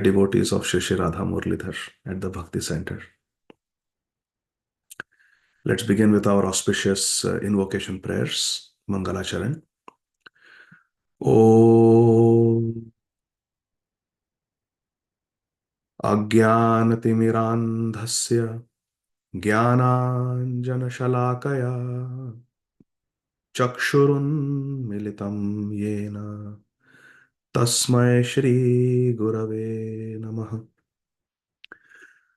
Devotees of Shri Shri Radha Murlidhar at the Bhakti Center. Let's begin with our auspicious invocation prayers. Mangalacharan. Om Ajnanatimirandhasya Jnananjanashalakaya Chakshurunmilitam Yena Tasmai Shri Gurave Namaha.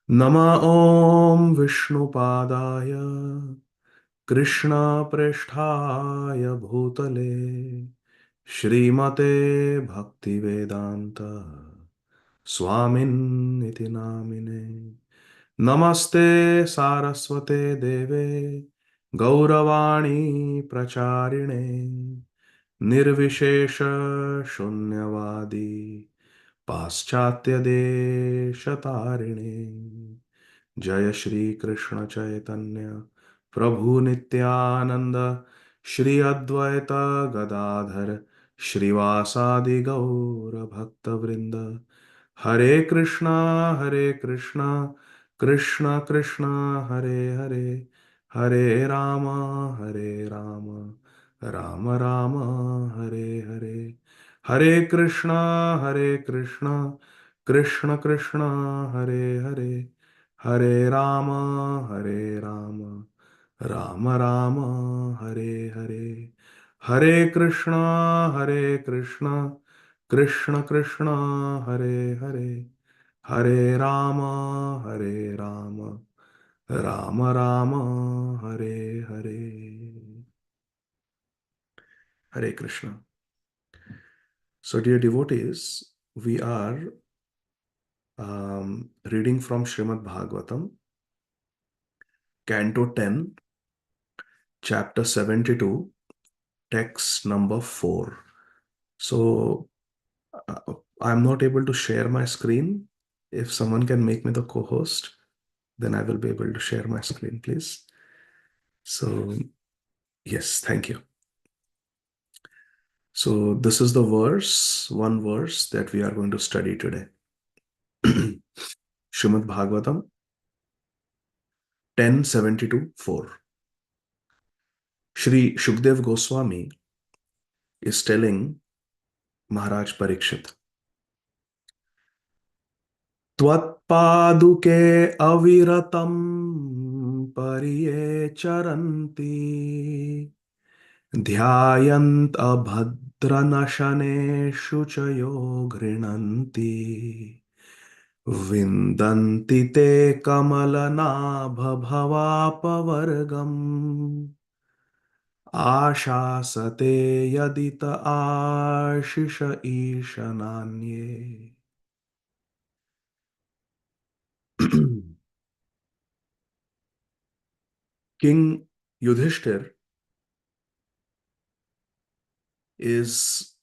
Nama Om Vishnupadaya Krishna Preshthaya Bhutale Shrimate Bhaktivedanta Swamin iti namine Namaste Saraswate Deve Gauravani Pracharine Nirvishesha Shunyavadi Paschatya Deshatarine Jaya Shri Krishna Chaitanya Prabhu Nityananda Shri Advaita Gadadhar Shrivasadi Gaura Bhakta Vrinda Hare Krishna Krishna Krishna Hare Hare Hare Rama Rama Rama Hare Hare Hare Krishna Krishna Krishna Hare Hare Hare Rama Rama Rama Hare Hare Hare Krishna Krishna Krishna Hare Hare Hare Rama Rama Rama Hare Hare. Hare Krishna. So dear devotees, we are reading from Srimad Bhagavatam, Canto 10, Chapter 72, text number 4. So I'm not able to share my screen. If someone can make me the co-host, then I will be able to share my screen, please. So yes, thank you. So this is the one verse that we are going to study today. Srimad Bhagavatam 10:72-4. Shri Shukdev Goswami is telling Maharaj Parikshit, Tvatpaduke aviratam pariye charanti dhyayant abhadranashaneshu chayo grinanti vindanti te kamalanabha bhavapavargam Ashasate yadita ashisha ishananye. King Yudhishthir is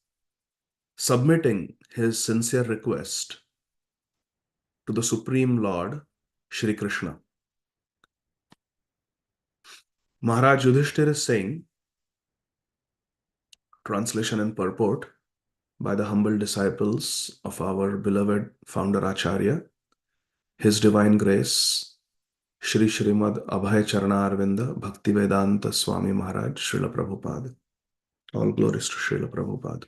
submitting his sincere request to the Supreme Lord Shri Krishna. Maharaj Yudhishthir is saying, translation and purport by the humble disciples of our beloved founder Acharya, His Divine Grace, Shri Srimad Abhay Charana Arvinda Bhaktivedanta Swami Maharaj Srila Prabhupada. All glories to Srila Prabhupada.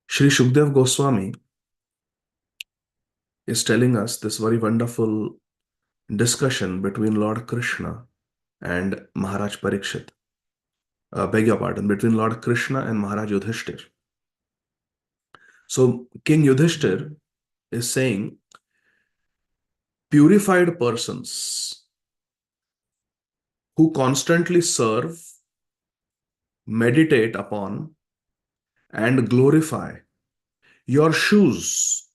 Shri Shukdev Goswami is telling us this very wonderful discussion between Lord Krishna and Maharaj Parikshit. Beg your pardon, between Lord Krishna and Maharaj Yudhishthir. So King Yudhishthir is saying, purified persons who constantly serve, meditate upon, and glorify your shoes,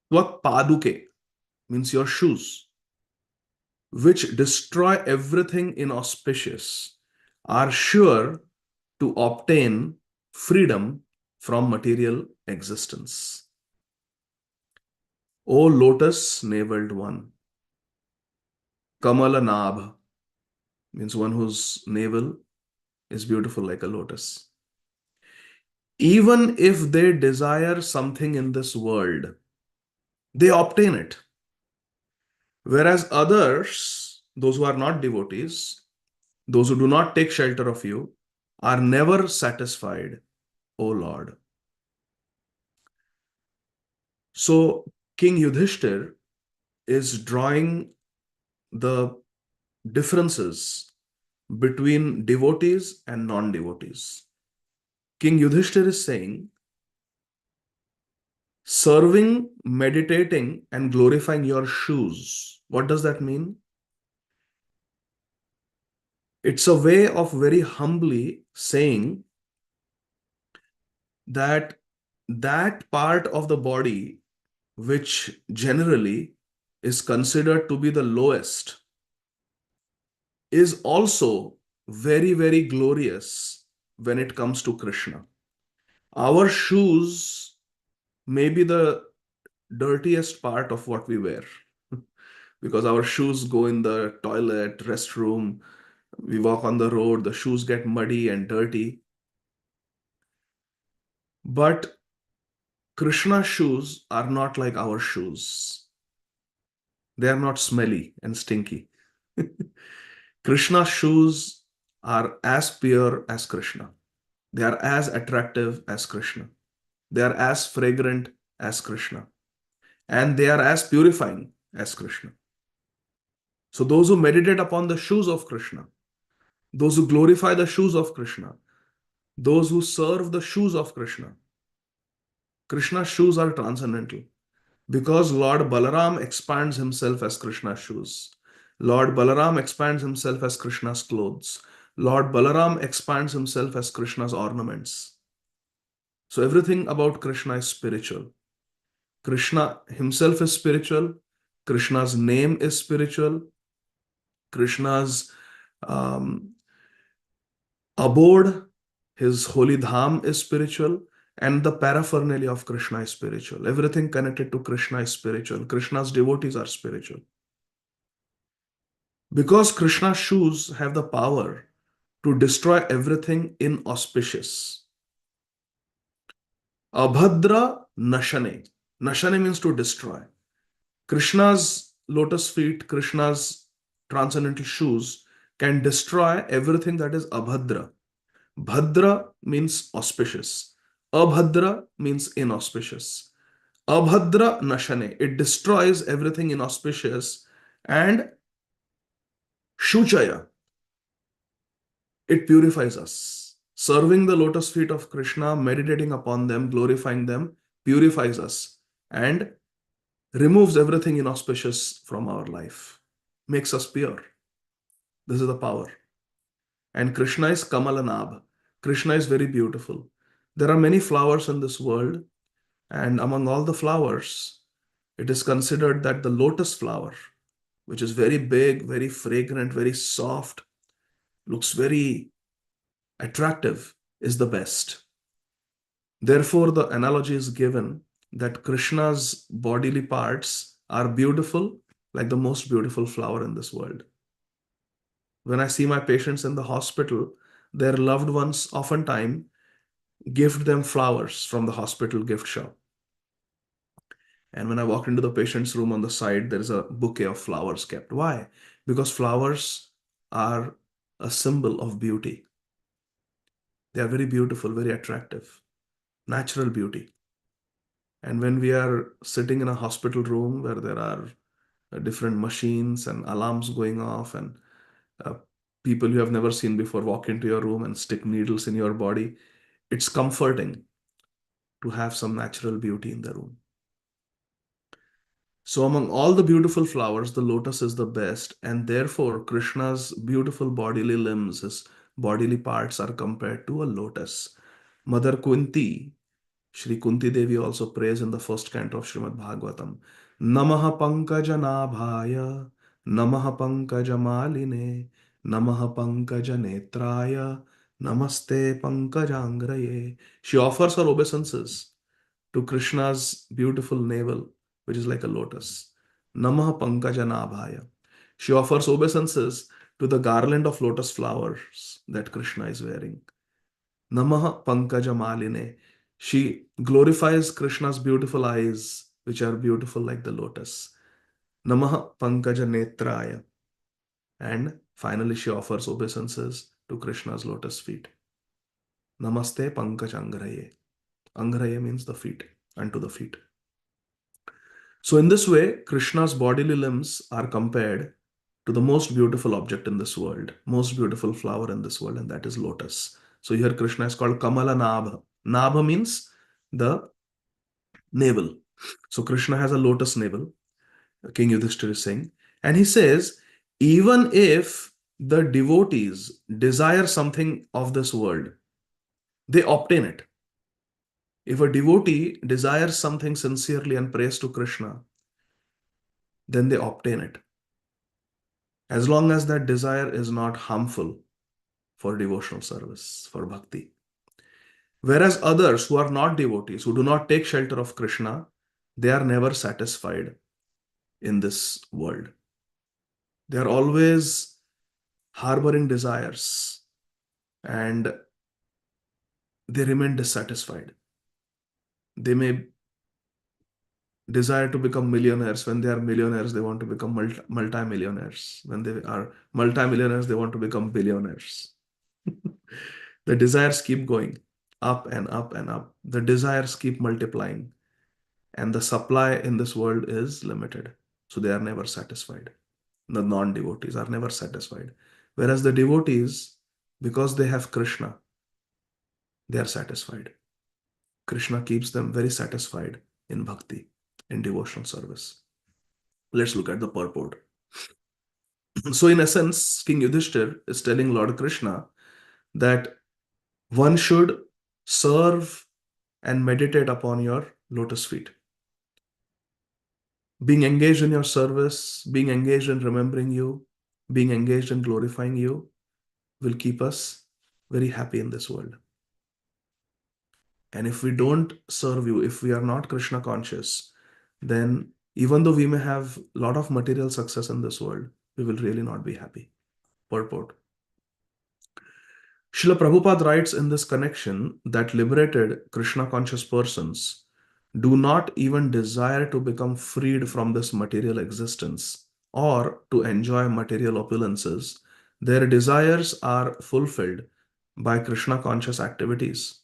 what paduke means your shoes, which destroy everything inauspicious, are sure to obtain freedom from material existence. O lotus-naveled one, Kamala Nabha means one whose navel is beautiful like a lotus. Even if they desire something in this world, they obtain it. Whereas others, those who are not devotees, those who do not take shelter of you, are never satisfied, O Lord. So King Yudhishthir is drawing the differences between devotees and non-devotees. King Yudhishthir is saying, serving, meditating, and glorifying your shoes. What does that mean? It's a way of very humbly saying that that part of the body which generally is considered to be the lowest is also very, very glorious when it comes to Krishna. Our shoes may be the dirtiest part of what we wear because our shoes go in the toilet, restroom, we walk on the road, the shoes get muddy and dirty. But Krishna's shoes are not like our shoes. They are not smelly and stinky. Krishna's shoes are as pure as Krishna. They are as attractive as Krishna. They are as fragrant as Krishna. And they are as purifying as Krishna. So those who meditate upon the shoes of Krishna, those who glorify the shoes of Krishna, those who serve the shoes of Krishna, Krishna's shoes are transcendental because Lord Balaram expands himself as Krishna's shoes. Lord Balaram expands himself as Krishna's clothes. Lord Balaram expands himself as Krishna's ornaments. So everything about Krishna is spiritual. Krishna himself is spiritual. Krishna's name is spiritual. Krishna's um, abode, his holy dham is spiritual, and the paraphernalia of Krishna is spiritual. Everything connected to Krishna is spiritual. Krishna's devotees are spiritual. Because Krishna's shoes have the power to destroy everything inauspicious. Abhadra nashane. Nashane means to destroy. Krishna's lotus feet, Krishna's transcendental shoes can destroy everything that is abhadra. Bhadra means auspicious. Abhadra means inauspicious. Abhadra nashane. It destroys everything inauspicious. And shuchaya. It purifies us. Serving the lotus feet of Krishna, meditating upon them, glorifying them, purifies us and removes everything inauspicious from our life, makes us pure. This is the power. And Krishna is Kamalanabha. Krishna is very beautiful. There are many flowers in this world, and among all the flowers, it is considered that the lotus flower, which is very big, very fragrant, very soft, looks very attractive, is the best. Therefore, the analogy is given that Krishna's bodily parts are beautiful, like the most beautiful flower in this world. When I see my patients in the hospital, their loved ones oftentimes gift them flowers from the hospital gift shop. And when I walk into the patient's room on the side, there is a bouquet of flowers kept. Why? Because flowers are a symbol of beauty. They are very beautiful, very attractive, natural beauty. And when we are sitting in a hospital room where there are different machines and alarms going off, and uh, people you have never seen before walk into your room and stick needles in your body, it's comforting to have some natural beauty in the room. So, among all the beautiful flowers, the lotus is the best, and therefore, Krishna's beautiful bodily limbs, his bodily parts, are compared to a lotus. Mother Kunti, Shri Kunti Devi also prays in the first canto of Srimad Bhagavatam, Namaha Pankaja Nabhaya, Namaha Pankaja Maline, Namaha Pankaja Netraya, Namaste Pankajangraye. She offers her obeisances to Krishna's beautiful navel, which is like a lotus. Namaha Pankaja Nabhaya. She offers obeisances to the garland of lotus flowers that Krishna is wearing. Namaha Pankaja Maline. She glorifies Krishna's beautiful eyes, which are beautiful like the lotus. Namaha Pankaja Netraya. And finally, she offers obeisances to Krishna's lotus feet. Namaste Pankaj Angraye. Angraye means the feet, unto the feet. So, in this way, Krishna's bodily limbs are compared to the most beautiful object in this world, most beautiful flower in this world, and that is lotus. So, here Krishna is called Kamala Nabha. Nabha means the navel. So, Krishna has a lotus navel, King Yudhishthira is saying. And he says, even if the devotees desire something of this world, they obtain it. If a devotee desires something sincerely and prays to Krishna, then they obtain it, as long as that desire is not harmful for devotional service, for bhakti. Whereas others who are not devotees, who do not take shelter of Krishna, they are never satisfied in this world. They are always harboring desires and they remain dissatisfied. They may desire to become millionaires. When they are millionaires, they want to become multi-millionaires. When they are multi-millionaires, they want to become billionaires. The desires keep going up and up and up. The desires keep multiplying, and the supply in this world is limited. So they are never satisfied. The non-devotees are never satisfied. Whereas the devotees, because they have Krishna, they are satisfied. Krishna keeps them very satisfied in bhakti, in devotional service. Let's look at the purport. So, in essence, King Yudhishthir is telling Lord Krishna that one should serve and meditate upon your lotus feet. Being engaged in your service, being engaged in remembering you, being engaged in glorifying you will keep us very happy in this world. And if we don't serve you, if we are not Krishna conscious, then even though we may have a lot of material success in this world, we will really not be happy. Purport. Srila Prabhupada writes in this connection that liberated Krishna conscious persons do not even desire to become freed from this material existence or to enjoy material opulences. Their desires are fulfilled by Krishna conscious activities.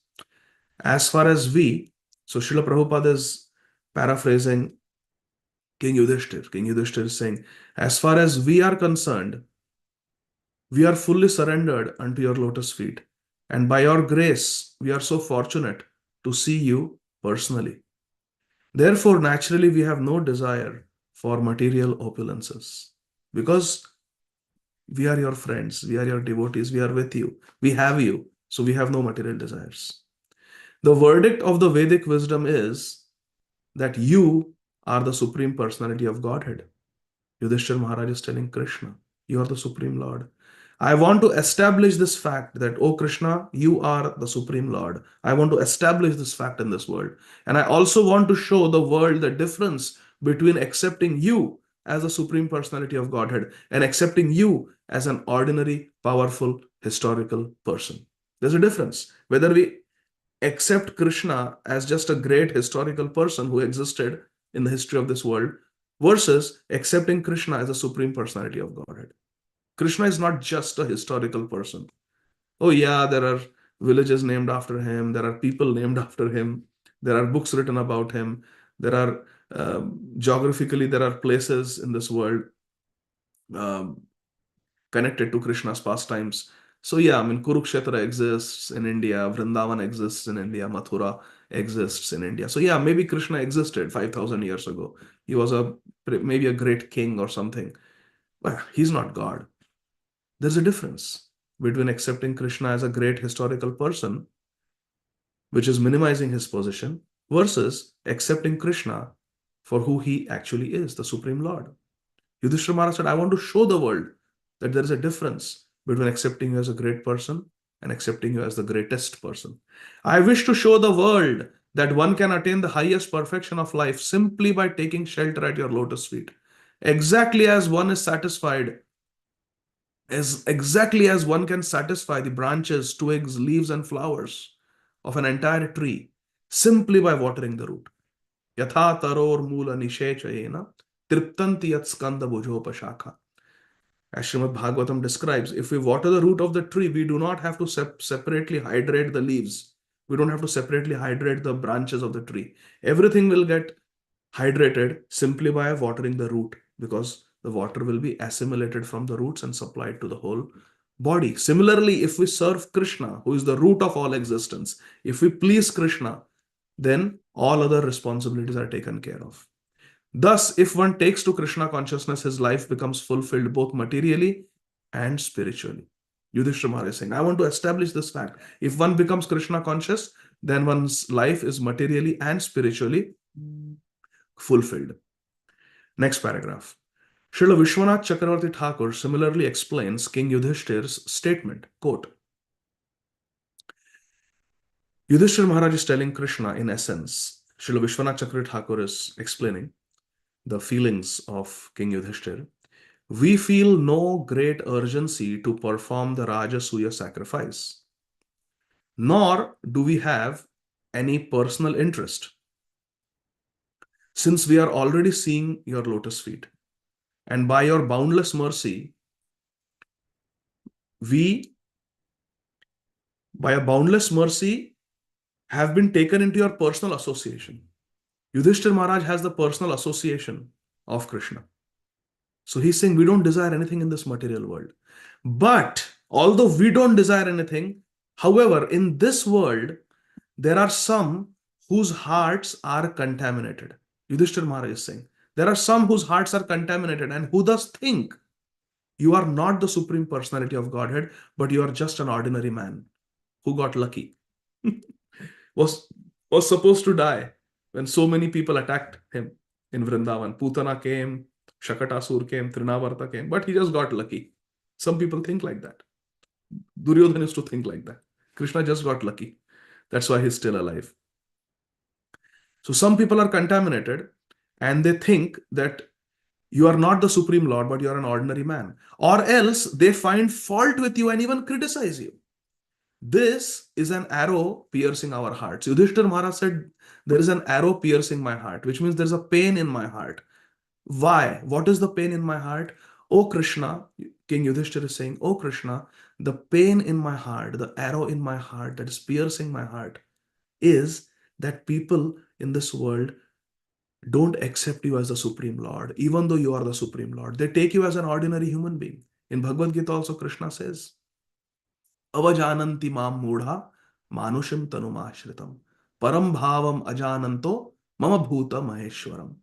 As far as we, so Srila Prabhupada is paraphrasing King Yudhishthir. King Yudhishthir is saying, as far as we are concerned, we are fully surrendered unto your lotus feet. And by your grace, we are so fortunate to see you personally. Therefore, naturally, we have no desire for material opulences because we are your friends, we are your devotees, we are with you, we have you, so we have no material desires. The verdict of the Vedic wisdom is that you are the Supreme Personality of Godhead. Yudhishthira Maharaj is telling Krishna, you are the Supreme Lord. I want to establish this fact that, oh Krishna, you are the Supreme Lord. I want to establish this fact in this world. And I also want to show the world the difference between accepting you as the Supreme Personality of Godhead and accepting you as an ordinary, powerful, historical person. There's a difference. Whether we accept Krishna as just a great historical person who existed in the history of this world versus accepting Krishna as a Supreme Personality of Godhead. Krishna is not just a historical person. Oh, yeah, there are villages named after him, there are people named after him, there are books written about him, there are geographically, there are places in this world um, connected to Krishna's pastimes. So, yeah, I mean, Kurukshetra exists in India, Vrindavan exists in India, Mathura exists in India. So, yeah, maybe Krishna existed 5,000 years ago. He was maybe a great king or something, but he's not God. There's a difference between accepting Krishna as a great historical person, which is minimizing his position, versus accepting Krishna for who he actually is, the Supreme Lord. Yudhishthira Maharaj said, I want to show the world that there is a difference between accepting you as a great person and accepting you as the greatest person. I wish to show the world that one can attain the highest perfection of life simply by taking shelter at your lotus feet. Exactly as one is satisfied, as exactly as one can satisfy the branches, twigs, leaves, and flowers of an entire tree, simply by watering the root. Yatha taror mula nishechayena triptanti yat skanda bhujopashakha. As Srimad Bhagavatam describes, if we water the root of the tree, we do not have to separately hydrate the leaves. We don't have to separately hydrate the branches of the tree. Everything will get hydrated simply by watering the root, because the water will be assimilated from the roots and supplied to the whole body. Similarly, if we serve Krishna, who is the root of all existence, if we please Krishna, then all other responsibilities are taken care of. Thus, if one takes to Krishna consciousness, his life becomes fulfilled both materially and spiritually. Yudhishthira Maharaj is saying, I want to establish this fact. If one becomes Krishna conscious, then one's life is materially and spiritually fulfilled. Next paragraph. Srila Vishwanath Chakravarti Thakur similarly explains King Yudhishthir's statement. Quote, Yudhishthira Maharaj is telling Krishna in essence. Srila Vishwanath Chakravarti Thakur is explaining the feelings of King Yudhishthir. We feel no great urgency to perform the Rajasuya sacrifice, nor do we have any personal interest, since we are already seeing your lotus feet. And by your boundless mercy, we, by a boundless mercy, have been taken into your personal association. Yudhishthir Maharaj has the personal association of Krishna. So he's saying we don't desire anything in this material world. But although we don't desire anything, however, in this world, there are some whose hearts are contaminated. Yudhishthir Maharaj is saying, there are some whose hearts are contaminated and who thus think you are not the Supreme Personality of Godhead, but you are just an ordinary man who got lucky. was supposed to die when so many people attacked him in Vrindavan. Putana came, Shakatasur came, Trinavarta came, but he just got lucky. Some people think like that. Duryodhana used to think like that. Krishna just got lucky. That's why he's still alive. So some people are contaminated and they think that you are not the Supreme Lord, but you are an ordinary man. Or else they find fault with you and even criticize you. This is an arrow piercing our hearts. Yudhishthira Maharaj said, there is an arrow piercing my heart, which means there's a pain in my heart. Why? What is the pain in my heart? Oh Krishna, King Yudhishthira is saying, oh Krishna, the pain in my heart, the arrow in my heart that is piercing my heart is that people in this world don't accept you as the Supreme Lord, even though you are the Supreme Lord. They take you as an ordinary human being. In Bhagavad Gita also Krishna says, Avajananti mam mudha manushim tanumashritam param bhavam ajananto mama bhuta maheshwaram.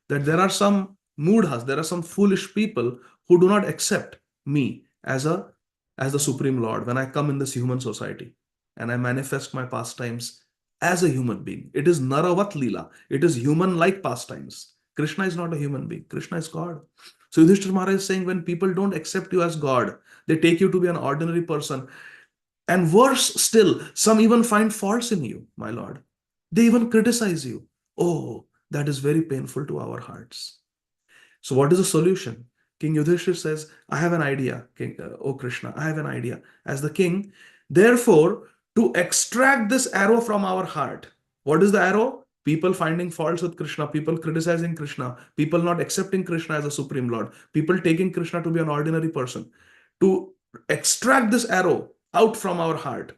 That there are some mudhas, there are some foolish people who do not accept me as the Supreme Lord when I come in this human society and I manifest my pastimes as a human being. It is Naravat Leela. It is human-like pastimes. Krishna is not a human being. Krishna is God. So Yudhishthira Maharaj is saying, when people don't accept you as God, they take you to be an ordinary person. And worse still, some even find faults in you, my Lord. They even criticize you. Oh, that is very painful to our hearts. So what is the solution? King Yudhishthira says, I have an idea, King, oh Krishna, I have an idea. As the king, therefore, to extract this arrow from our heart. What is the arrow? People finding faults with Krishna, people criticizing Krishna, people not accepting Krishna as a Supreme Lord, people taking Krishna to be an ordinary person. To extract this arrow out from our heart,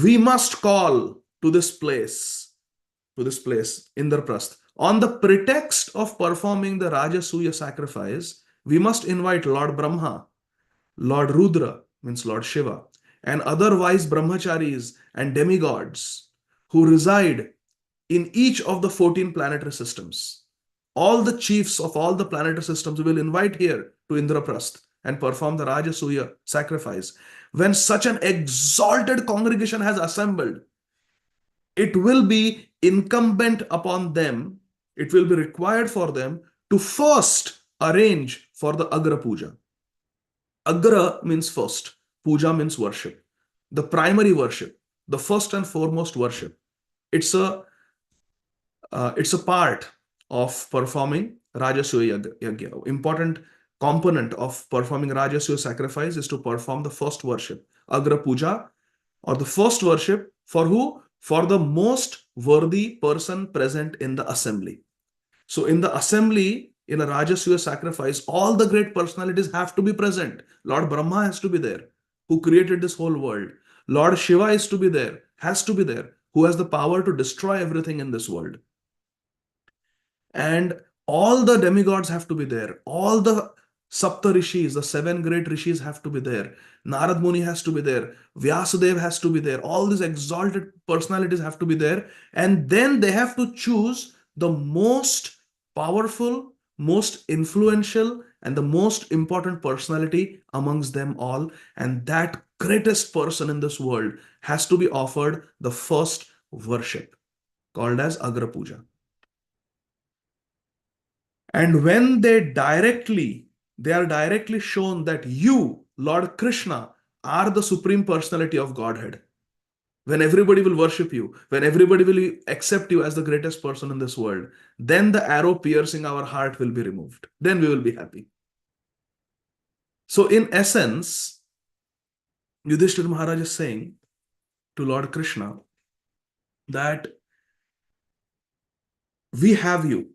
we must call to this place, Indraprasth. On the pretext of performing the Rajasuya sacrifice, we must invite Lord Brahma, Lord Rudra, means Lord Shiva, and other wise brahmacharis and demigods who reside in each of the 14 planetary systems. All the chiefs of all the planetary systems will invite here to Indraprasth and perform the Rajasuya sacrifice. When such an exalted congregation has assembled, it will be incumbent upon them, it will be required for them to first arrange for the Agra Puja. Agra means first. Puja means worship. The primary worship, the first and foremost worship. It's a part of performing Rajasuya Yagya. Important component of performing Rajasuya sacrifice is to perform the first worship, Agra Puja, or the first worship for who? for the most worthy person present in the assembly. So in the assembly, in a Rajasuya sacrifice, all the great personalities have to be present. Lord Brahma has to be there, who created this whole world. Lord Shiva is to be there, has to be there, who has the power to destroy everything in this world. And all the demigods have to be there. All the Sapta Rishis, the seven great rishis, have to be there. Narad Muni has to be there. Vyasadeva has to be there. All these exalted personalities have to be there. And then they have to choose the most powerful, most influential, and the most important personality amongst them all. And that greatest person in this world has to be offered the first worship, called as Agra Puja. And when they are directly shown that you, Lord Krishna, are the Supreme Personality of Godhead. When everybody will worship you, when everybody will accept you as the greatest person in this world, then the arrow piercing our heart will be removed. Then we will be happy. So, in essence, Yudhishthira Maharaj is saying to Lord Krishna that we have you,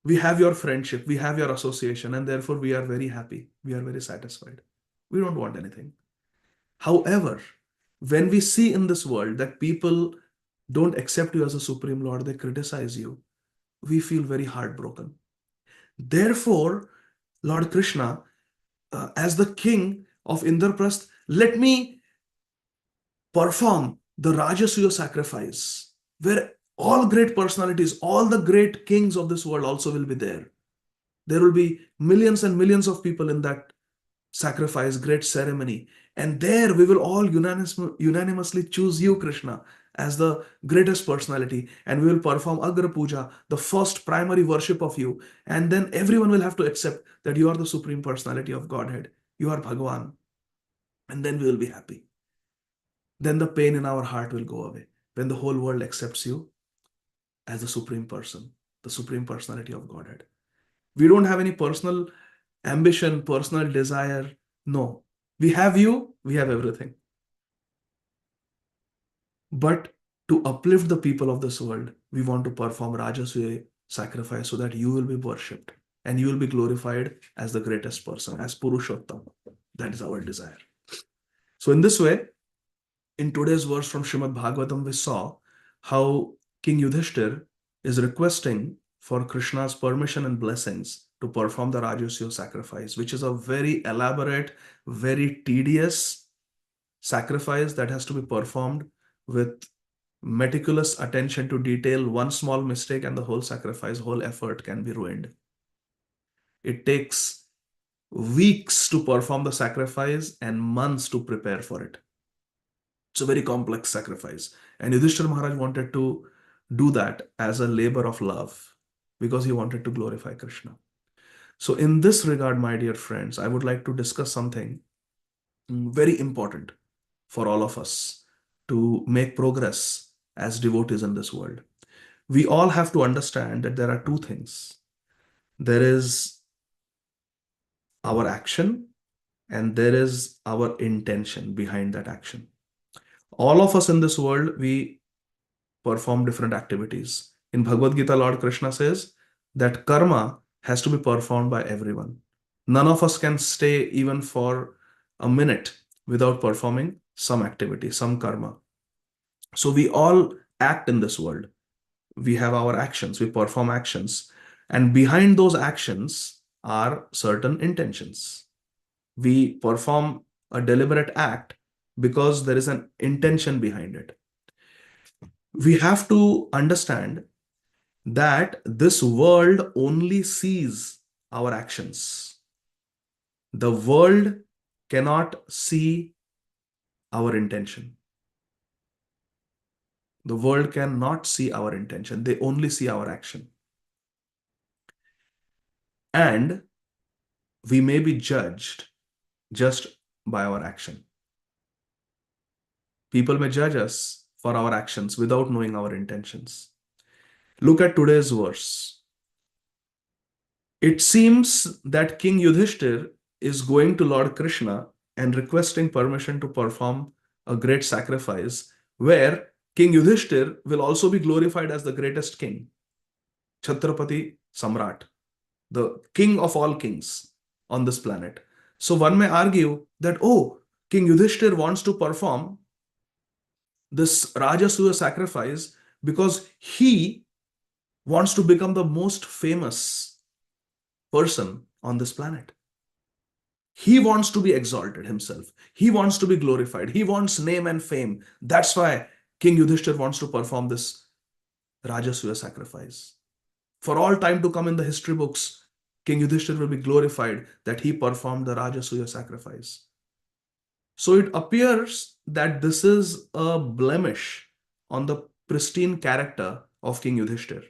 we have your friendship, we have your association, and therefore we are very happy, we are very satisfied. We don't want anything. However, when we see in this world that people don't accept you as a Supreme Lord, they criticize you, we feel very heartbroken. Therefore, Lord Krishna, as the king of Indraprasth, let me perform the Rajasuya sacrifice, where all great personalities, all the great kings of this world also will be there. There will be millions and millions of people in that sacrifice, great ceremony. And there we will all unanimously choose you, Krishna, as the greatest personality. And we will perform Agra Puja, the first primary worship of you. And then everyone will have to accept that you are the Supreme Personality of Godhead. You are Bhagavan. And then we will be happy. Then the pain in our heart will go away. When the whole world accepts you as the Supreme Person, the Supreme Personality of Godhead. We don't have any personal ambition, personal desire. No. We have you, we have everything. But to uplift the people of this world, we want to perform Rajasuya sacrifice so that you will be worshipped and you will be glorified as the greatest person, as Purushottam. That is our desire. So in this way, in today's verse from Srimad Bhagavatam, we saw how King Yudhishthir is requesting for Krishna's permission and blessings to perform the Rajasuya sacrifice, which is a very elaborate, very tedious sacrifice that has to be performed with meticulous attention to detail. One small mistake and the whole sacrifice, whole effort can be ruined. It takes weeks to perform the sacrifice and months to prepare for it. It's a very complex sacrifice. And Yudhishthira Maharaj wanted to do that as a labor of love because he wanted to glorify Krishna. So in this regard, my dear friends, I would like to discuss something very important for all of us to make progress as devotees in this world. We all have to understand that there are two things. There is our action and there is our intention behind that action. All of us in this world, we perform different activities. In Bhagavad Gita, Lord Krishna says that karma has to be performed by everyone. None of us can stay even for a minute without performing some activity, some karma. So we all act in this world. We have our actions, we perform actions, and behind those actions are certain intentions. We perform a deliberate act because there is an intention behind it. We have to understand that this world only sees our actions. The world cannot see our intention. The world cannot see our intention. They only see our action. And we may be judged just by our action. People may judge us for our actions without knowing our intentions. Look at today's verse. It seems that King Yudhishthir is going to Lord Krishna and requesting permission to perform a great sacrifice where King Yudhishthir will also be glorified as the greatest king, Chhatrapati Samrat, the king of all kings on this planet. So one may argue that, oh, King Yudhishthir wants to perform this Rajasuya sacrifice because he wants to become the most famous person on this planet. He wants to be exalted himself. He wants to be glorified. He wants name and fame. That's why King Yudhishthir wants to perform this Rajasuya sacrifice. For all time to come in the history books, King Yudhishthir will be glorified that he performed the Rajasuya sacrifice. So it appears that this is a blemish on the pristine character of King Yudhishthir,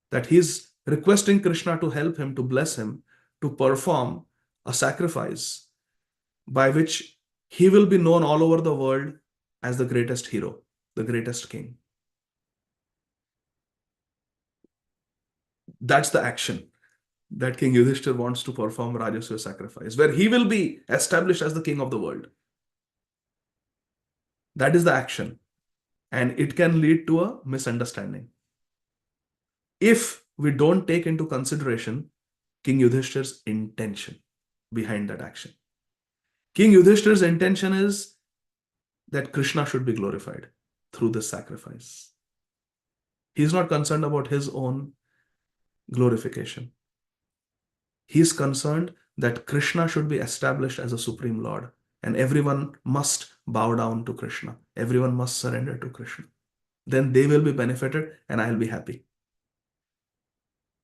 that he's requesting Krishna to help him, to bless him, to perform a sacrifice by which he will be known all over the world as the greatest hero, the greatest king. That's the action that King Yudhishthir wants to perform Rajasuya sacrifice, where he will be established as the king of the world. That is the action. And it can lead to a misunderstanding if we don't take into consideration King Yudhishthir's intention behind that action. King Yudhishthir's intention is that Krishna should be glorified through this sacrifice. He's not concerned about his own glorification. He's concerned that Krishna should be established as a supreme Lord, and everyone must bow down to Krishna. Everyone must surrender to Krishna. Then they will be benefited and I'll be happy.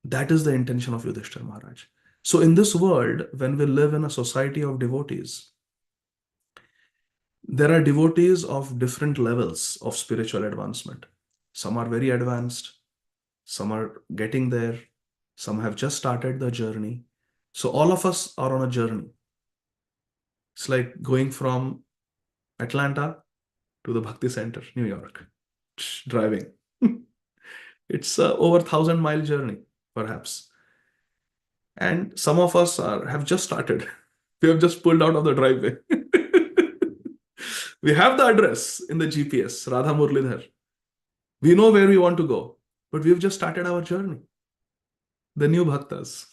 That is the intention of Yudhishthira Maharaj. So in this world, when we live in a society of devotees, there are devotees of different levels of spiritual advancement. Some are very advanced, some are getting there, some have just started the journey. So all of us are on a journey. It's like going from Atlanta to the Bhakti Center, New York, driving. It's a over 1,000-mile journey, perhaps. And some of us have just started. We have just pulled out of the driveway. We have the address in the GPS, Radha Murlidhar. We know where we want to go, but we've just started our journey. The new bhaktas.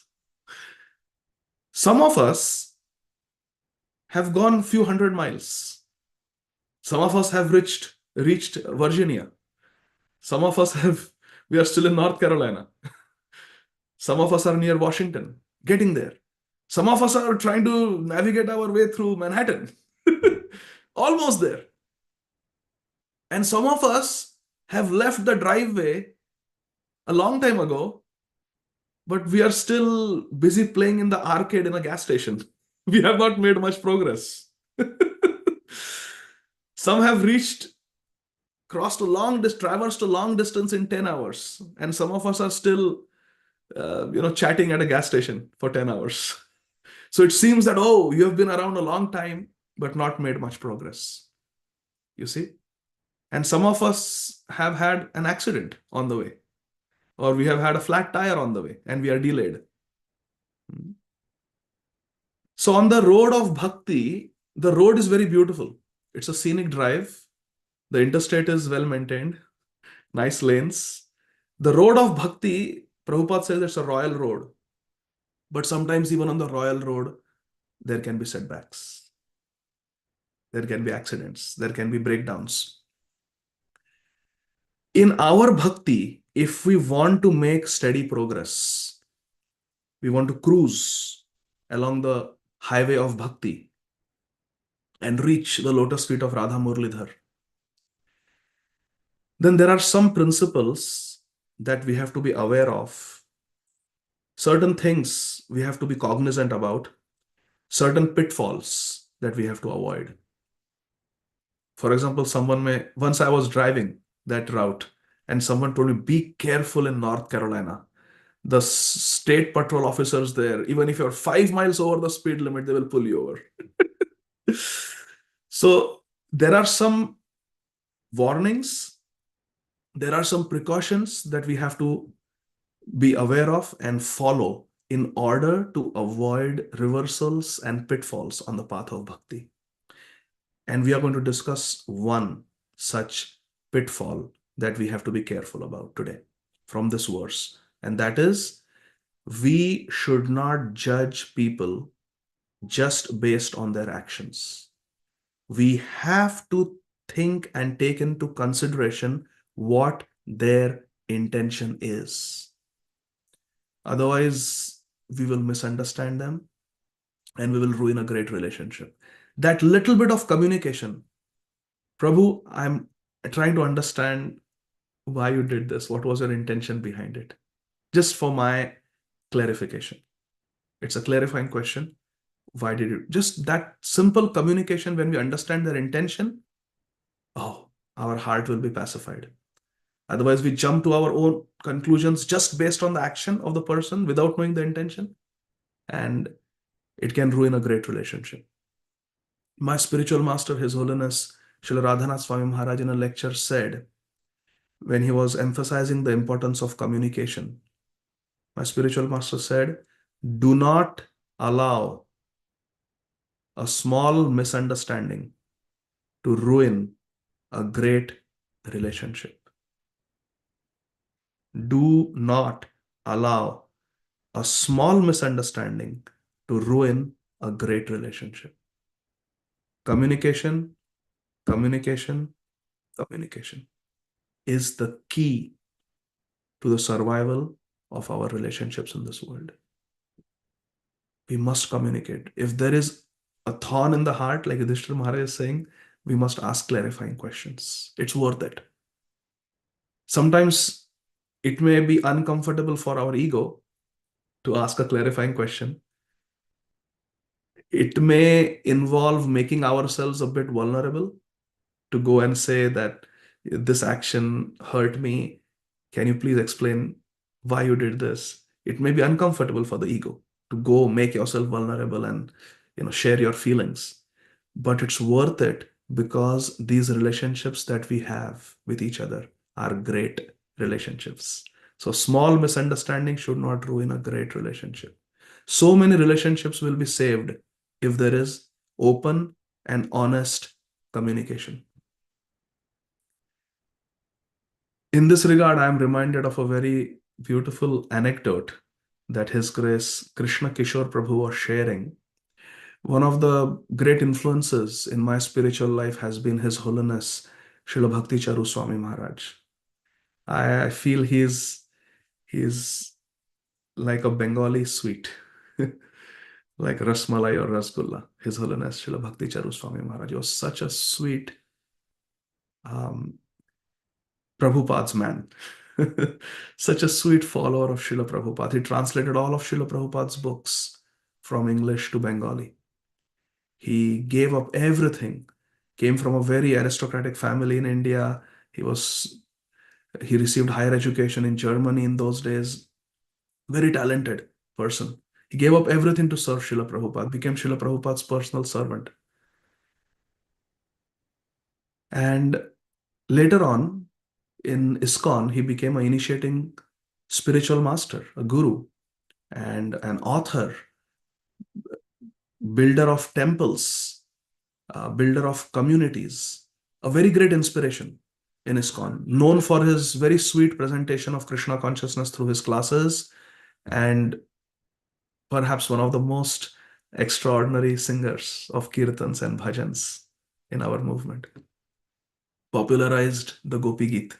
Some of us have gone few hundred miles. Some of us have reached Virginia. Some of us we are still in North Carolina. Some of us are near Washington, getting there. Some of us are trying to navigate our way through Manhattan. Almost there. And some of us have left the driveway a long time ago, but we are still busy playing in the arcade in a gas station. We have not made much progress. Some have traversed a long distance in 10 hours. And some of us are still, chatting at a gas station for 10 hours. So it seems that, oh, you have been around a long time, but not made much progress. You see? And some of us have had an accident on the way, or we have had a flat tire on the way and we are delayed. So on the road of bhakti, the road is very beautiful. It's a scenic drive. The interstate is well maintained, nice lanes. The road of bhakti, Prabhupada says it's a royal road. But sometimes even on the royal road, there can be setbacks. There can be accidents. There can be breakdowns. In our bhakti, if we want to make steady progress, we want to cruise along the highway of bhakti and reach the lotus feet of Radha Murlidhar, then there are some principles that we have to be aware of. Certain things we have to be cognizant about, certain pitfalls that we have to avoid. For example, once I was driving that route and someone told me, be careful in North Carolina. The state patrol officers there, even if you're 5 miles over the speed limit, they will pull you over. So there are some warnings, there are some precautions that we have to be aware of and follow in order to avoid reversals and pitfalls on the path of bhakti. And we are going to discuss one such pitfall that we have to be careful about today from this verse. And that is, we should not judge people just based on their actions. We have to think and take into consideration what their intention is. Otherwise, we will misunderstand them and we will ruin a great relationship. That little bit of communication, Prabhu, I'm trying to understand why you did this. What was your intention behind it? Just for my clarification. It's a clarifying question. Why did you? Just that simple communication, when we understand their intention, oh, our heart will be pacified. Otherwise, we jump to our own conclusions just based on the action of the person without knowing the intention. And it can ruin a great relationship. My spiritual master, His Holiness Srila Radhanath Swami Maharaj, in a lecture said, when he was emphasizing the importance of communication, my spiritual master said, do not allow a small misunderstanding to ruin a great relationship. Do not allow a small misunderstanding to ruin a great relationship. Communication, communication, communication is the key to the survival of our relationships in this world. We must communicate. If there is a thorn in the heart, like Yudhishthira Maharaj is saying, we must ask clarifying questions. It's worth it. Sometimes it may be uncomfortable for our ego to ask a clarifying question. It may involve making ourselves a bit vulnerable to go and say that this action hurt me. Can you please explain why you did this? It may be uncomfortable for the ego to go make yourself vulnerable and share your feelings. But it's worth it because these relationships that we have with each other are great relationships. So small misunderstanding should not ruin a great relationship. So many relationships will be saved if there is open and honest communication. In this regard, I am reminded of a very beautiful anecdote that His Grace Krishna Kishore Prabhu was sharing. One of the great influences in my spiritual life has been His Holiness Srila Bhakti Charu Swami Maharaj. I feel he's like a Bengali sweet, like Rasmalai or Rasgulla. His Holiness Srila Bhakti Charu Swami Maharaj was such a sweet um, Prabhupada's man. Such a sweet follower of Srila Prabhupada. He translated all of Srila Prabhupada's books from English to Bengali. He gave up everything, came from a very aristocratic family in India. He received higher education in Germany in those days. Very talented person. He gave up everything to serve Srila Prabhupada, became Srila Prabhupada's personal servant. And later on, in ISKCON, he became an initiating spiritual master, a guru, and an author, builder of temples, builder of communities, a very great inspiration in ISKCON, known for his very sweet presentation of Krishna consciousness through his classes, and perhaps one of the most extraordinary singers of kirtans and bhajans in our movement. Popularized the Gopi Geet.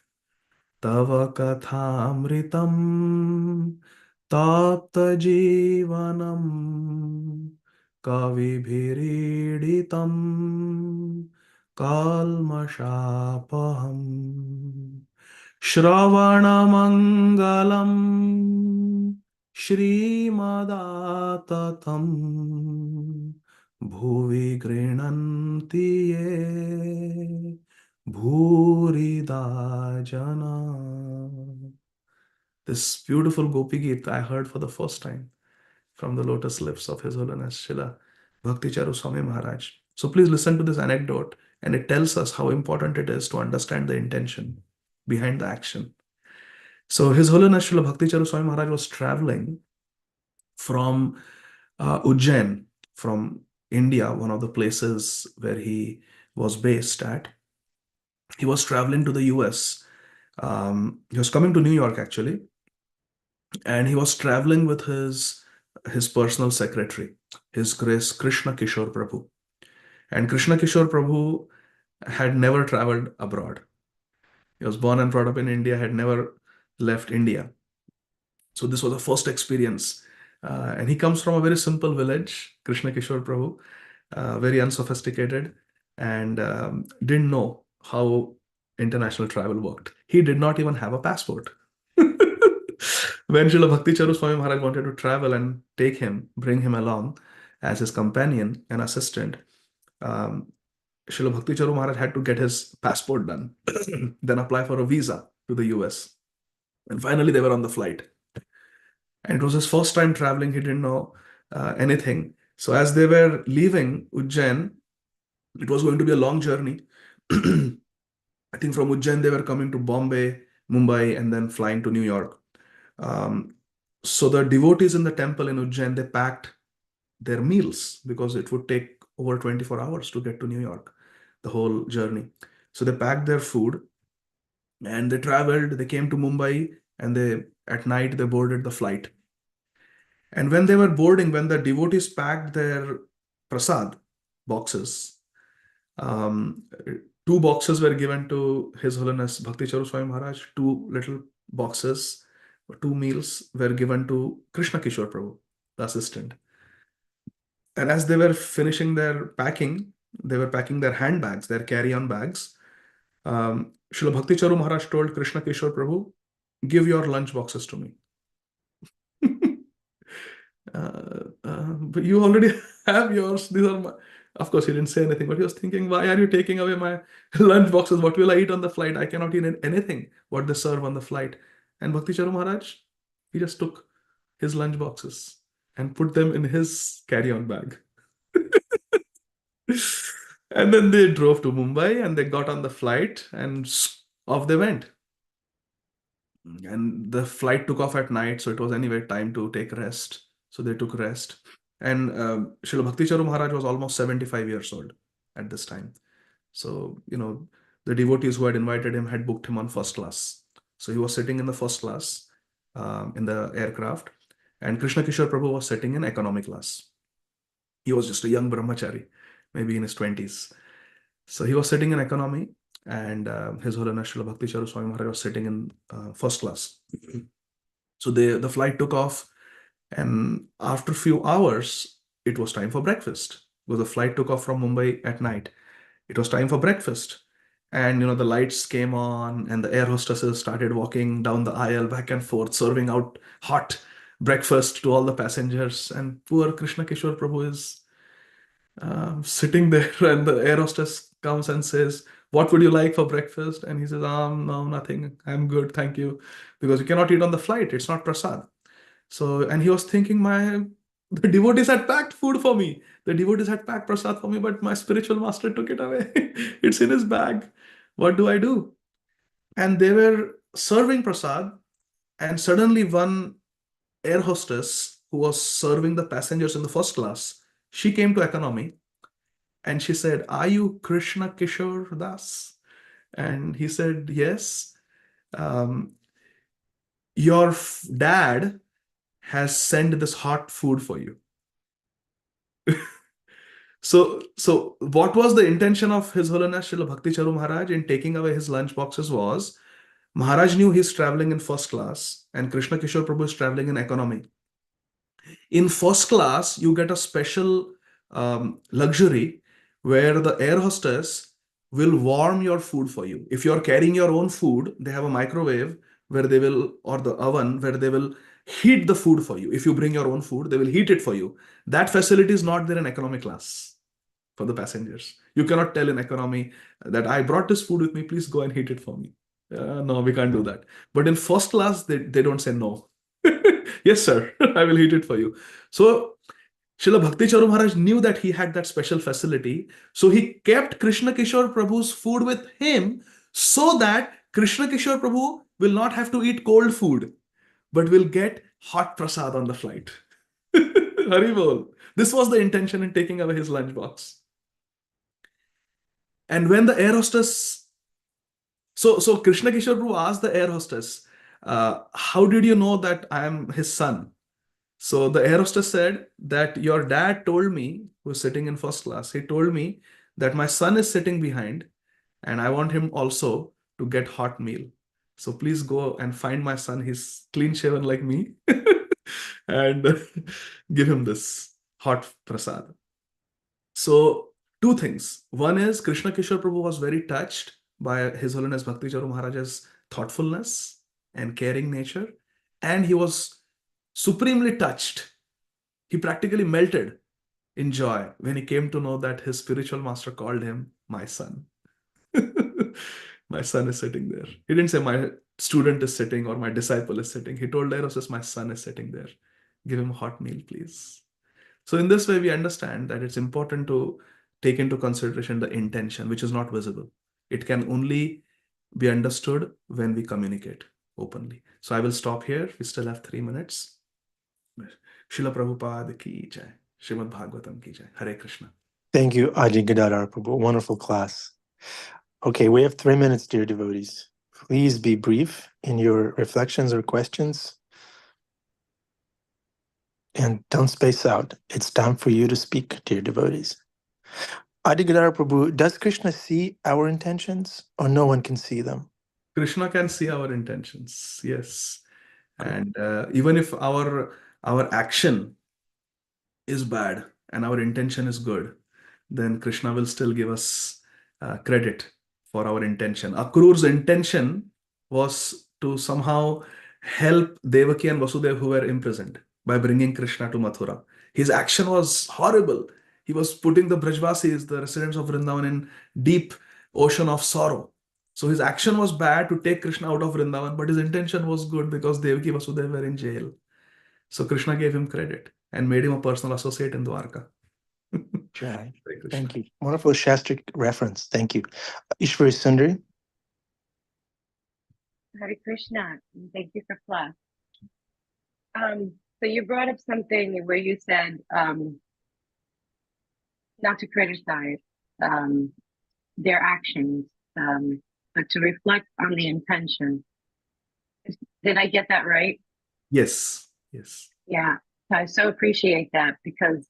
Tava kathamritam tapta jivanam kavibhiriditam kalmashapaham Shravanamangalam Shrimadatam Bhuvi Grinanti Ye Bhurida Jana. This beautiful Gopi Geet I heard for the first time from the lotus lips of His Holiness Srila Bhakti Charu Swami Maharaj. So please listen to this anecdote, and it tells us how important it is to understand the intention behind the action. So His Holiness Srila Bhakti Charu Swami Maharaj was traveling from Ujjain, from India, one of the places where he was based at. He was traveling to the US. He was coming to New York actually, and he was traveling with his personal secretary, His Grace Krishna Kishore Prabhu. And Krishna Kishore Prabhu had never traveled abroad. He was born and brought up in India, had never left India. So this was a first experience. And he comes from a very simple village, Krishna Kishore Prabhu, very unsophisticated, and didn't know how international travel worked. He did not even have a passport. When Srila Bhakti Charu Swami Maharaj wanted to travel and take him, bring him along as his companion and assistant, um, Srila Bhakti Charu Maharaj had to get his passport done, then apply for a visa to the US. And finally, they were on the flight. And it was his first time traveling. He didn't know anything. So as they were leaving Ujjain, it was going to be a long journey. I think from Ujjain, they were coming to Bombay, Mumbai, and then flying to New York. Um, so the devotees in the temple in Ujjain, they packed their meals because it would take over 24 hours to get to New York, the whole journey. So they packed their food and they traveled. They came to Mumbai, and they at night they boarded the flight. And when they were boarding, when the devotees packed their prasad boxes, um, two boxes were given to His Holiness Bhakti Charu Swami Maharaj, two little boxes, two meals were given to Krishna Kishore Prabhu, the assistant. And as they were finishing their packing, they were packing their handbags, their carry-on bags. Srila Bhakti Charu Maharaj told Krishna Kishore Prabhu, give your lunch boxes to me. But you already have yours. These are my. Of course, he didn't say anything, but he was thinking, why are you taking away my lunch boxes? What will I eat on the flight? I cannot eat anything what they serve on the flight. And Bhakti Charu Maharaj, he just took his lunch boxes and put them in his carry-on bag. And then they drove to Mumbai and they got on the flight and off they went. And the flight took off at night, so it was anyway time to take rest. So they took rest. And Srila Bhakti Charu Maharaj was almost 75 years old at this time. So, the devotees who had invited him had booked him on first class. So he was sitting in the first class in the aircraft, and Krishna Kishore Prabhu was sitting in economy class. He was just a young brahmachari, maybe in his 20s. So he was sitting in economy, and His Holiness Srila Bhakti Charu Swami Maharaj was sitting in first class. So the flight took off, and after a few hours, it was time for breakfast. Because the flight took off from Mumbai at night. It was time for breakfast. And the lights came on, and the air hostesses started walking down the aisle back and forth, serving out hot breakfast to all the passengers. And poor Krishna Kishore Prabhu is sitting there, and the air hostess comes and says, "What would you like for breakfast?" And he says, no, nothing. I'm good, thank you. Because you cannot eat on the flight. It's not prasad. So, and he was thinking, the devotees had packed food for me. The devotees had packed prasad for me, but my spiritual master took it away. It's in his bag. What do I do? And they were serving prasad, and suddenly one air hostess who was serving the passengers in the first class, she came to economy and she said, "Are you Krishna Kishore Das?" And he said, "Yes. Um, your dad has sent this hot food for you." So what was the intention of His Holiness Srila Bhakti Charu Maharaj in taking away his lunch boxes was, Maharaj knew he's traveling in first class and Krishna Kishore Prabhu is traveling in economy. In first class, you get a special luxury where the air hostess will warm your food for you. If you're carrying your own food, they have a microwave where they will, or the oven where they will heat the food for you. If you bring your own food, they will heat it for you. That facility is not there in economy class for the passengers. You cannot tell in economy that I brought this food with me, please go and heat it for me. No, we can't do that. But in first class, they don't say no. Yes, sir, I will heat it for you. So Srila Bhakti Charu Maharaj knew that he had that special facility. So he kept Krishna Kishore Prabhu's food with him so that Krishna Kishore Prabhu will not have to eat cold food, but will get hot prasad on the flight. Haribol. This was the intention in taking away his lunchbox. And when the air hostess So Krishna Kishore Prabhu asked the air hostess, how did you know that I am his son? So the air hostess said that your dad told me, who's sitting in first class, he told me that my son is sitting behind and I want him also to get hot meal. So please go and find my son. He's clean shaven like me and give him this hot prasad. So two things. One is Krishna Kishore Prabhu was very touched by His Holiness Bhakti Charu Maharaja's thoughtfulness and caring nature. And he was supremely touched. He practically melted in joy when he came to know that his spiritual master called him my son. My son is sitting there. He didn't say my student is sitting or my disciple is sitting. He told Eros, my son is sitting there. Give him a hot meal, please. So in this way, we understand that it's important to take into consideration the intention, which is not visible. It can only be understood when we communicate openly. So I will stop here. We still have 3 minutes. Srila Prabhupada ki jai. Srimad Bhagavatam ki jai. Hare Krishna. Thank you, Adi Gadhahar Prabhu. Wonderful class. Okay, we have 3 minutes, dear devotees. Please be brief in your reflections or questions. And don't space out. It's time for you to speak, dear devotees. Adi Gadhahar Prabhu, does Krishna see our intentions or no one can see them? Krishna can see our intentions, yes. And even if our action is bad and our intention is good, then Krishna will still give us credit for our intention. Akrur's intention was to somehow help Devaki and Vasudeva who were imprisoned by bringing Krishna to Mathura. His action was horrible. He was putting the Brajvasis, the residents of Vrindavan, in deep ocean of sorrow. So his action was bad to take Krishna out of Vrindavan, but his intention was good because Devaki Vasudeva were in jail. So Krishna gave him credit and made him a personal associate in Dwarka. Jai. Thank you. Wonderful Shastric reference. Thank you. Ishwari Sundari. Hare Krishna. Thank you for class. So you brought up something where you said not to criticize their actions, but to reflect on the intention. Did I get that right? Yes, yes. Yeah. So I so appreciate that because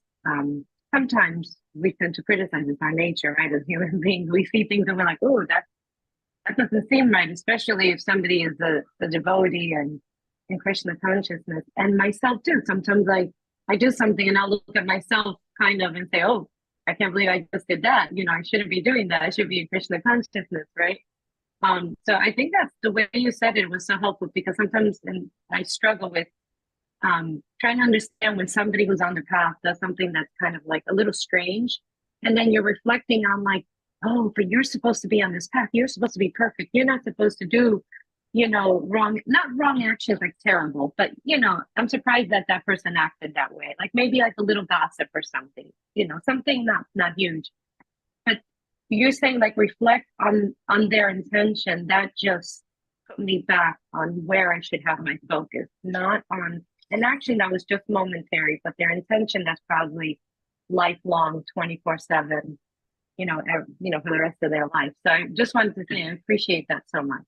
sometimes we tend to criticize. It's our nature, right? As human beings, we see things and we're like, oh, that doesn't seem right, especially if somebody is a devotee and in Krishna consciousness. And myself too. Sometimes I do something and I'll look at myself kind of and say, oh, I can't believe I just did that. You know, I shouldn't be doing that. I should be in Krishna consciousness, right? So I think that's the way you said it was so helpful because sometimes I struggle with trying to understand when somebody who's on the path does something that's kind of like a little strange. And then you're reflecting on like, oh, but you're supposed to be on this path. You're supposed to be perfect. You're not supposed to do, not wrong actions like terrible, but, I'm surprised that that person acted that way. Like maybe like a little gossip or something, something not huge. But you're saying like reflect on their intention. That just put me back on where I should have my focus, not on an action that was just momentary, but their intention that's probably lifelong, 24/7, for the rest of their life. So I just wanted to say I appreciate that so much.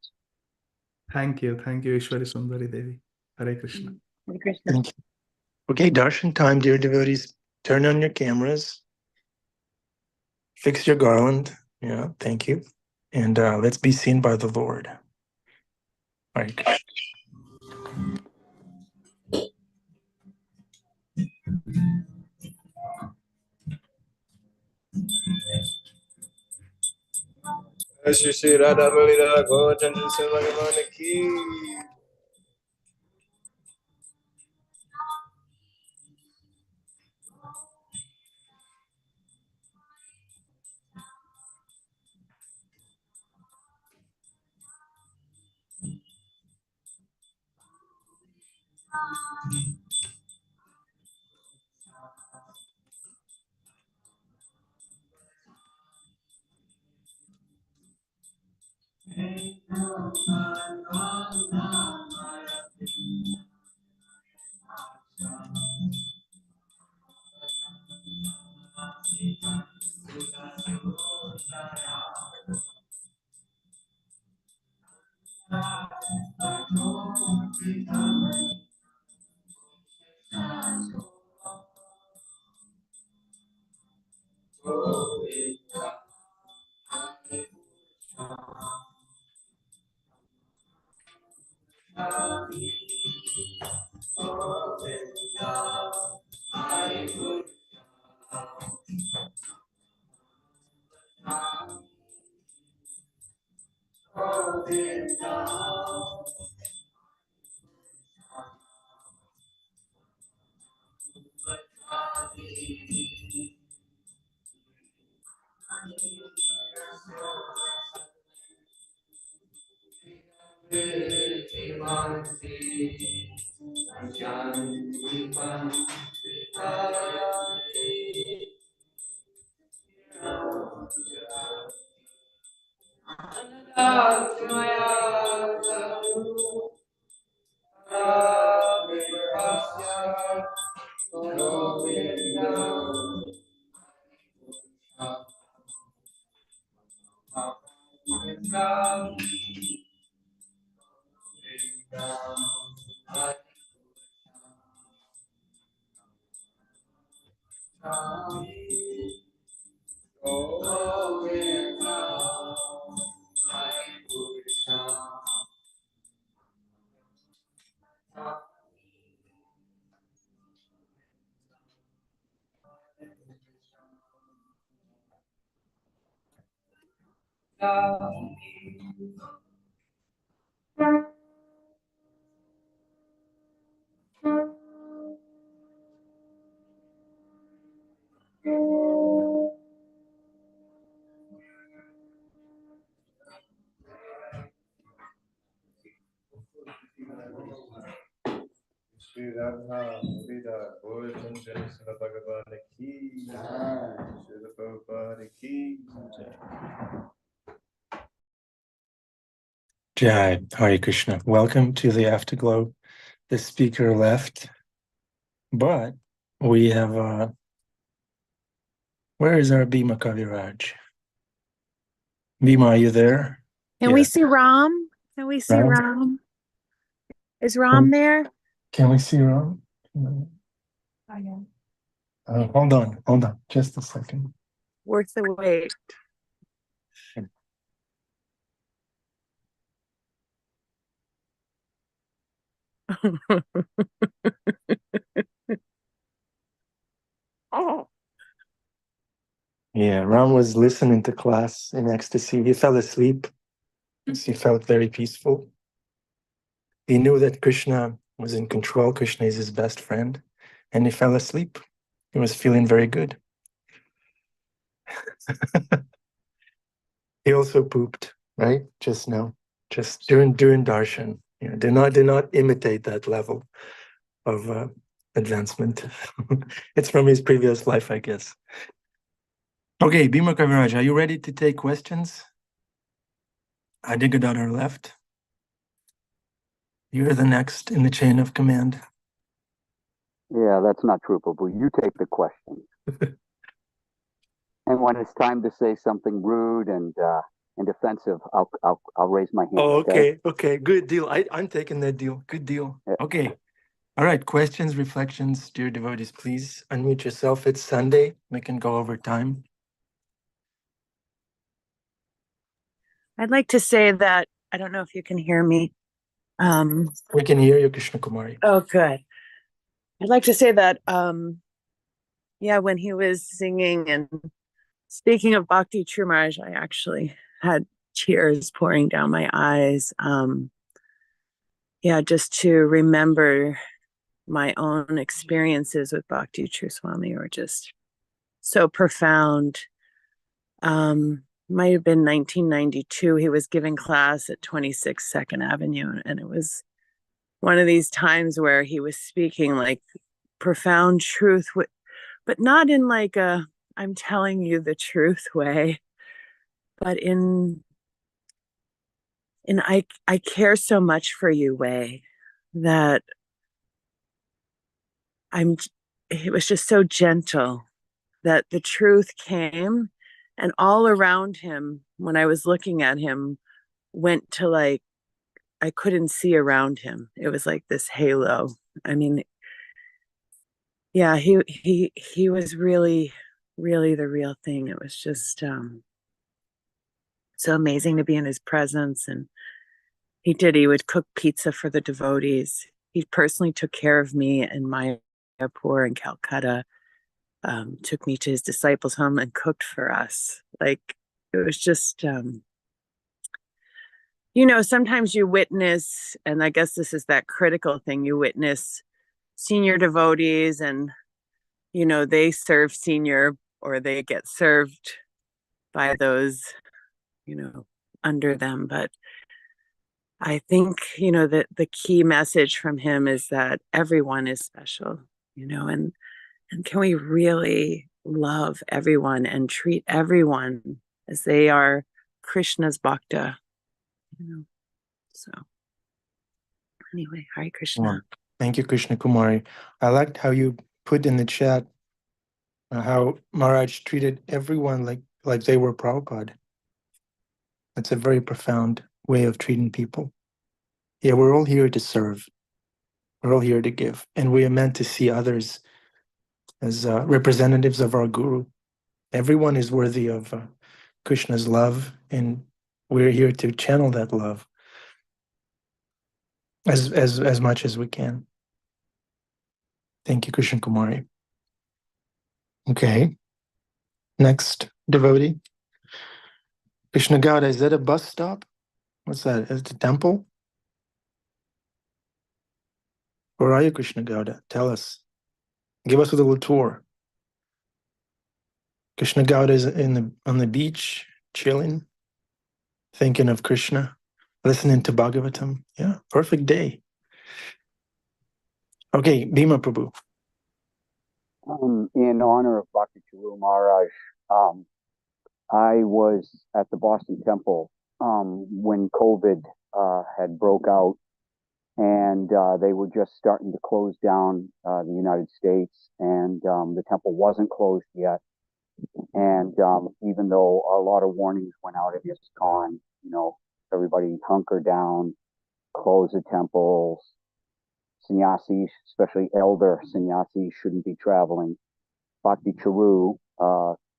Thank you, Ishwari Sundari Devi. Hare Krishna. Hare Krishna. Thank you. Okay, darshan time, dear devotees. Turn on your cameras. Fix your garland. Yeah, thank you. And let's be seen by the Lord. Hare Krishna. Shri Shri Radha Malila Gaurachandra Bhagavan ki. Shri Radha Murida Gauratam Srila Bhagavan Ki Jai. Srila Prabhupada Ki Jai. Jai, Hare Krishna. Welcome to the Afterglow. The speaker left, but we have, where is our Bhima Kaviraj? Bhima, are you there? Can we see Ram? Can we see Ram? Is Ram there? Can we see Ram? Hold on, just a second. Worth the wait. Oh. Yeah, Ram was listening to class in ecstasy. He fell asleep because he felt very peaceful. He knew that Krishna was in control. Krishna is his best friend. And he fell asleep. He was feeling very good. He also pooped, right? Just now. Just during darshan. You know, do not imitate that level of advancement. It's from his previous life, I guess. Okay, Bhima Kaviraj, are you ready to take questions? Adi Gadhahar left. You're the next in the chain of command. Yeah, that's not true, Prabhu. You take the question. And when it's time to say something rude and offensive, I'll raise my hand. Oh, okay, good deal. I'm taking that deal. Good deal. Yeah. Okay. All right, questions, reflections, dear devotees, please unmute yourself. It's Sunday. We can go over time. I'd like to say that, I don't know if you can hear me. We can hear you, Krishna Kumari. Oh, good. I'd like to say that, yeah, when he was singing and speaking of Bhakti True Maharaj, I actually had tears pouring down my eyes. Yeah, just to remember my own experiences with Bhakti True Swami were just so profound. Might have been 1992. He was giving class at 26 2nd Avenue, and it was one of these times where he was speaking like profound truth, but not in like a I'm telling you the truth way, but in I care so much for you way that it was just so gentle that the truth came, and all around him when I was looking at him went to like I couldn't see around him. It was like this halo. I mean, yeah, he was really the real thing. It was just so amazing to be in his presence. And he would cook pizza for the devotees. he personally took care of me in Mayapur in Calcutta, took me to his disciples' home and cooked for us. Like, it was just, sometimes you witness, and I guess this is that critical thing, you witness senior devotees and, they serve senior or they get served by those, under them. But I think, that the key message from him is that everyone is special, and can we really love everyone and treat everyone as they are Krishna's bhakta, So anyway, Hare Krishna. Well, thank you, Krishna Kumari. I liked how you put in the chat how Maharaj treated everyone like they were Prabhupada. That's a very profound way of treating people. Yeah, we're all here to serve. We're all here to give. And we are meant to see others as representatives of our Guru. Everyone is worthy of Krishna's love, and we're here to channel that love as much as we can. Thank you, Krishna Kumari. Okay. Next devotee. Krishna Gauda, is that a bus stop? What's that? Is it a temple? Where are you, Krishna Gauda? Tell us. Give us a little tour. Krishna Gauda is on the beach, chilling, thinking of Krishna, listening to Bhagavatam. Yeah, perfect day. Okay, Bhima Prabhu. In honor of Bhakti Charu Maharaj, I was at the Boston Temple when COVID had broke out, and they were just starting to close down the United States, and the temple wasn't closed yet. And even though a lot of warnings went out at ISKCON, everybody hunker down, close the temples, sannyasis, especially elder sannyasis, shouldn't be traveling. Bhakti Charu,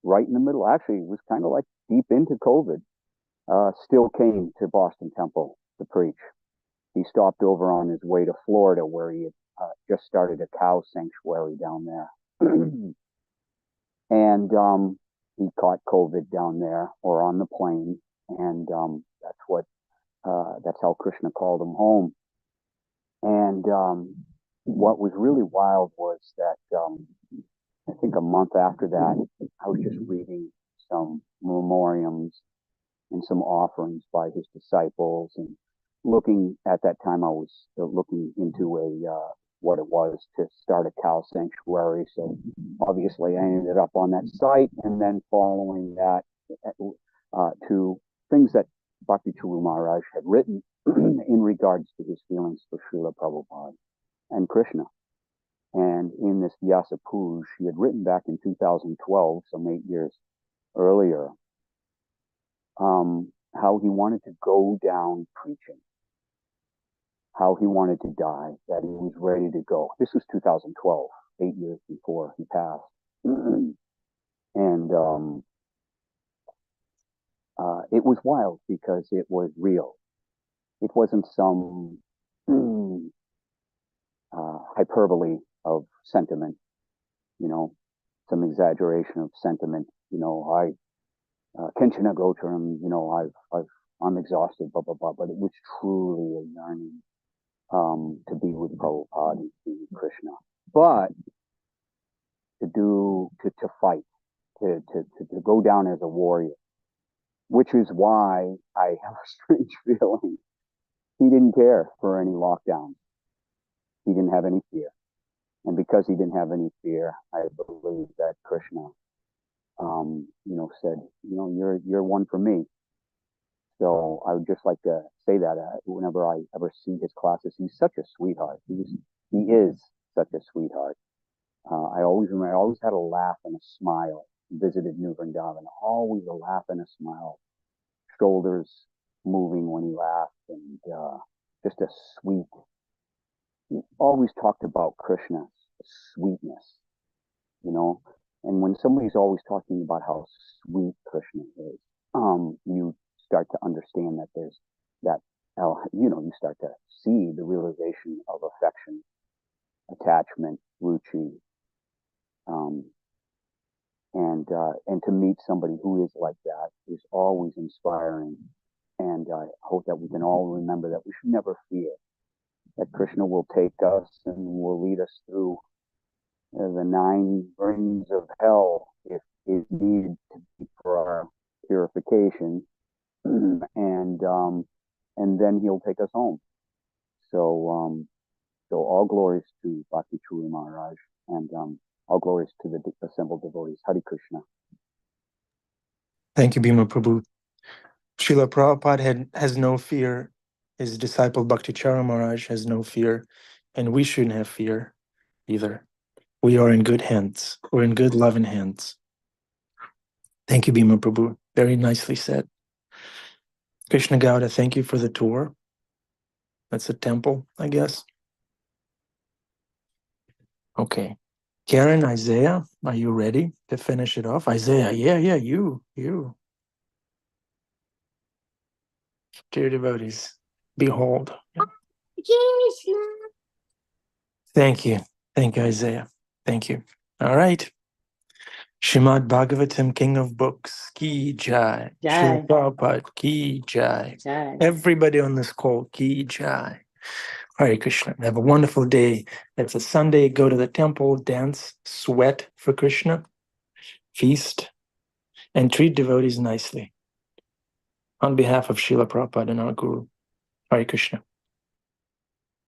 right in the middle, actually, it was kind of like deep into COVID, still came to Boston Temple to preach. He stopped over on his way to Florida, where he had just started a cow sanctuary down there. And he caught COVID down there or on the plane. And that's how Krishna called him home. And what was really wild was that I think a month after that, I was just reading some memoriams and some offerings by his disciples, and looking at that time, I was looking into what it was to start a cow sanctuary. So obviously, I ended up on that site, and then following that to things that Bhakti Charu Maharaj had written in regards to his feelings for Srila Prabhupada and Krishna. And in this Vyasa Puj, he had written back in 2012, some 8 years earlier, how he wanted to go down preaching, how he wanted to die, that he was ready to go. This was 2012, 8 years before he passed. And it was wild because it was real. It wasn't some hyperbole of sentiment, some exaggeration of sentiment. Kenchana Gocharam, I'm exhausted, blah, blah, blah. But it was truly a yearning to be with Prabhupada and to be with Krishna. But to fight, to go down as a warrior, which is why I have a strange feeling he didn't care for any lockdowns. He didn't have any fear. And because he didn't have any fear, I believe that Krishna, said, you're one for me. So I would just like to say that whenever I ever see his classes, he's such a sweetheart. He is such a sweetheart. I always remember, I always had a laugh and a smile. Visited New Vrindavan, always a laugh and a smile. Shoulders moving when he laughed, and just a sweet. He always talked about Krishna's sweetness, And when somebody's always talking about how sweet Krishna is, you start to understand that there's that, you start to see the realization of affection attachment, ruchi, and to meet somebody who is like that is always inspiring. And I hope that we can all remember that we should never fear, that Krishna will take us and will lead us through the 9 rings of hell if is needed to be for our purification, and then he'll take us home. So all glories to Bhakti Churi Maharaj, and all glories to the assembled devotees. Hare Krishna. Thank you, Bhima Prabhu. Srila Prabhupada has no fear. His disciple Bhakti Chara Maharaj has no fear, and we shouldn't have fear either. We are in good hands. We're in good, loving hands. Thank you, Bhima Prabhu. Very nicely said. Krishna Gauda, thank you for the tour. That's a temple, I guess. Okay. Karen, Isaiah, are you ready to finish it off? Isaiah, yeah, you. Dear devotees, behold. Thank you, Isaiah. Thank you. All right. Srimad Bhagavatam, King of Books, Ki Jai. Srila Prabhupada, Ki Jai. Everybody on this call, Ki Jai. Hare Krishna. Have a wonderful day. It's a Sunday. Go to the temple, dance, sweat for Krishna, feast, and treat devotees nicely. On behalf of Srila Prabhupada and our Guru, Hare Krishna.